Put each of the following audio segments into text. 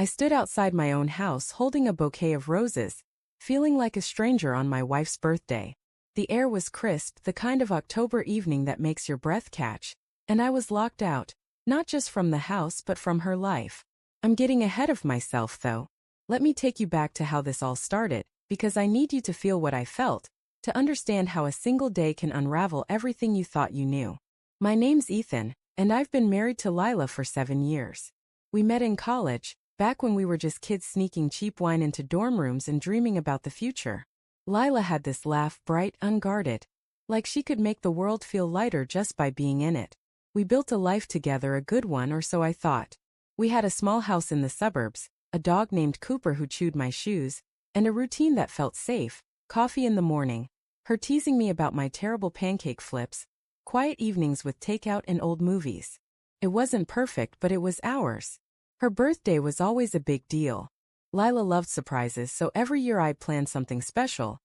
I stood outside my own house holding a bouquet of roses, feeling like a stranger on my wife's birthday. The air was crisp, the kind of October evening that makes your breath catch, and I was locked out, not just from the house but from her life. I'm getting ahead of myself though. Let me take you back to how this all started, because I need you to feel what I felt, to understand how a single day can unravel everything you thought you knew. My name's Ethan, and I've been married to Lila for 7 years. We met in college, back when we were just kids sneaking cheap wine into dorm rooms and dreaming about the future. Lila had this laugh, bright, unguarded, like she could make the world feel lighter just by being in it. We built a life together, a good one, or so I thought. We had a small house in the suburbs, a dog named Cooper who chewed my shoes, and a routine that felt safe: coffee in the morning, her teasing me about my terrible pancake flips, quiet evenings with takeout and old movies. It wasn't perfect, but it was ours. Her birthday was always a big deal. Lila loved surprises, so every year I'd plan something special.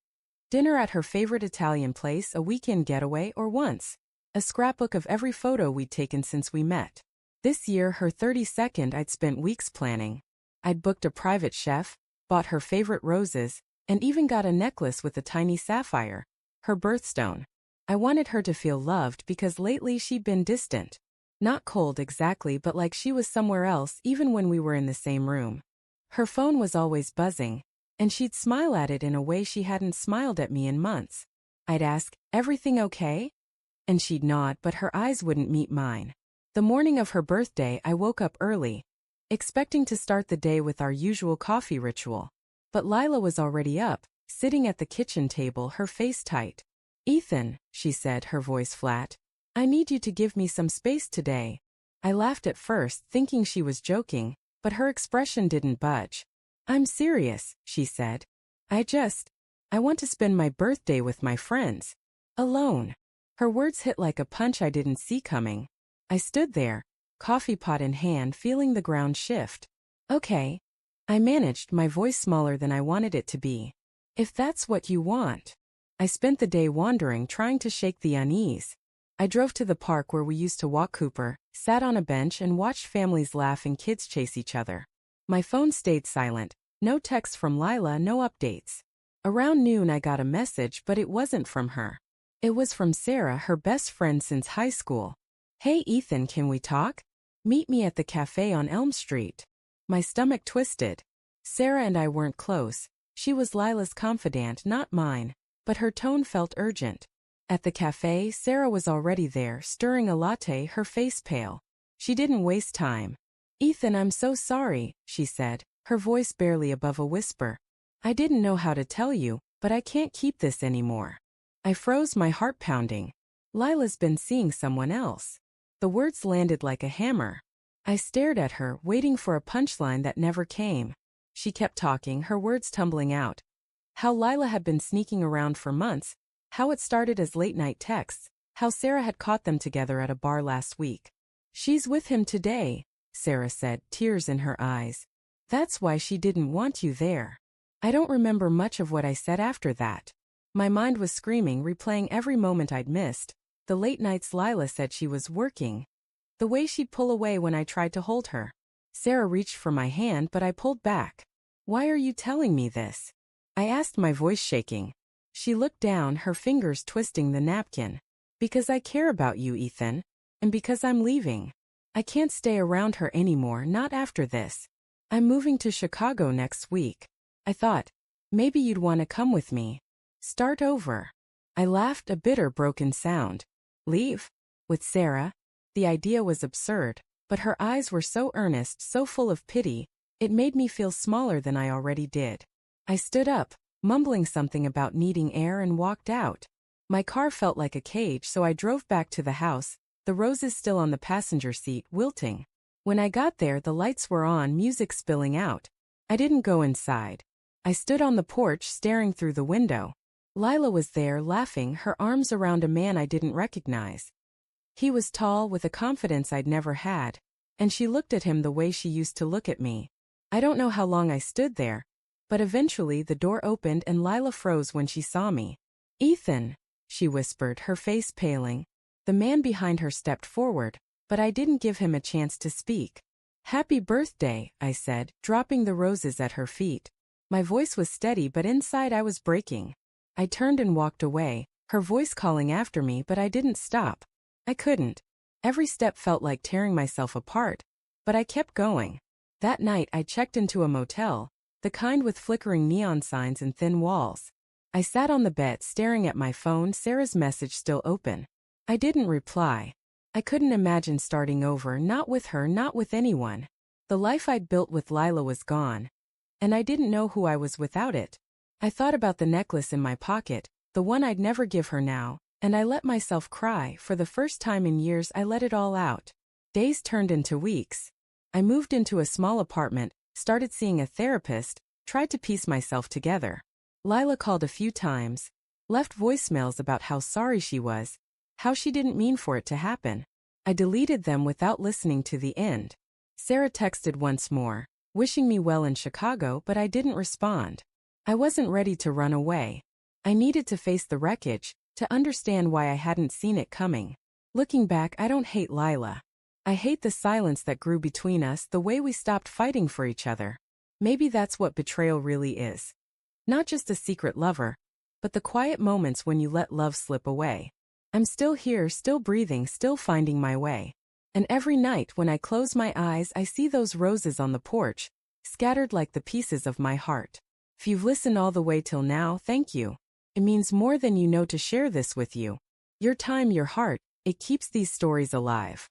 Dinner at her favorite Italian place, a weekend getaway, or once a scrapbook of every photo we'd taken since we met. This year, her 32nd, I'd spent weeks planning. I'd booked a private chef, bought her favorite roses, and even got a necklace with a tiny sapphire, her birthstone. I wanted her to feel loved because lately she'd been distant. Not cold exactly, but like she was somewhere else even when we were in the same room. Her phone was always buzzing, and she'd smile at it in a way she hadn't smiled at me in months. I'd ask, "Everything okay?" And she'd nod, but her eyes wouldn't meet mine. The morning of her birthday, I woke up early, expecting to start the day with our usual coffee ritual. But Lila was already up, sitting at the kitchen table, her face tight. "Ethan," she said, her voice flat, "I need you to give me some space today." I laughed at first, thinking she was joking, but her expression didn't budge. "I'm serious," she said. I want to spend my birthday with my friends. Alone." Her words hit like a punch I didn't see coming. I stood there, coffee pot in hand, feeling the ground shift. "Okay." I managed, my voice smaller than I wanted it to be. "If that's what you want." I spent the day wandering, trying to shake the unease. I drove to the park where we used to walk Cooper, sat on a bench and watched families laugh and kids chase each other. My phone stayed silent, no text from Lila, no updates. Around noon I got a message, but it wasn't from her. It was from Sarah, her best friend since high school. "Hey Ethan, can we talk? Meet me at the cafe on Elm Street." My stomach twisted. Sarah and I weren't close. She was Lila's confidant, not mine, but her tone felt urgent. At the cafe, Sarah was already there, stirring a latte, her face pale. She didn't waste time. "Ethan, I'm so sorry," she said, her voice barely above a whisper. "I didn't know how to tell you, but I can't keep this anymore." I froze, my heart pounding. Lila's been seeing someone else. The words landed like a hammer. I stared at her, waiting for a punchline that never came. She kept talking, her words tumbling out. How Lila had been sneaking around for months, how it started as late-night texts, how Sarah had caught them together at a bar last week. "She's with him today," Sarah said, tears in her eyes. "That's why she didn't want you there." I don't remember much of what I said after that. My mind was screaming, replaying every moment I'd missed. The late nights Lila said she was working. The way she'd pull away when I tried to hold her. Sarah reached for my hand, but I pulled back. "Why are you telling me this?" I asked, my voice shaking. She looked down, her fingers twisting the napkin. "Because I care about you, Ethan. And because I'm leaving. I can't stay around her anymore, not after this. I'm moving to Chicago next week. I thought, maybe you'd want to come with me. Start over." I laughed, a bitter, broken sound. "Leave? With Sarah?" The idea was absurd, but her eyes were so earnest, so full of pity, it made me feel smaller than I already did. I stood up, mumbling something about needing air, and walked out. My car felt like a cage, so I drove back to the house, the roses still on the passenger seat, wilting. When I got there, the lights were on, music spilling out. I didn't go inside. I stood on the porch, staring through the window. Lila was there, laughing, her arms around a man I didn't recognize. He was tall, with a confidence I'd never had, and she looked at him the way she used to look at me. I don't know how long I stood there, but eventually the door opened and Lila froze when she saw me. "Ethan," she whispered, her face paling. The man behind her stepped forward, but I didn't give him a chance to speak. Happy birthday, I said, dropping the roses at her feet. My voice was steady, but inside I was breaking. I turned and walked away, her voice calling after me, but I didn't stop. I couldn't. Every step felt like tearing myself apart, but I kept going. That night I checked into a motel, the kind with flickering neon signs and thin walls. I sat on the bed staring at my phone, Sarah's message still open. I didn't reply. I couldn't imagine starting over, not with her, not with anyone. The life I'd built with Lila was gone, and I didn't know who I was without it. I thought about the necklace in my pocket, the one I'd never give her now, and I let myself cry. For the first time in years I let it all out. Days turned into weeks. I moved into a small apartment, started seeing a therapist, tried to piece myself together. Lila called a few times, left voicemails about how sorry she was, how she didn't mean for it to happen. I deleted them without listening to the end. Sarah texted once more, wishing me well in Chicago, but I didn't respond. I wasn't ready to run away. I needed to face the wreckage, to understand why I hadn't seen it coming. Looking back, I don't hate Lila. I hate the silence that grew between us, the way we stopped fighting for each other. Maybe that's what betrayal really is. Not just a secret lover, but the quiet moments when you let love slip away. I'm still here, still breathing, still finding my way. And every night when I close my eyes, I see those roses on the porch, scattered like the pieces of my heart. If you've listened all the way till now, thank you. It means more than you know to share this with you. Your time, your heart, it keeps these stories alive.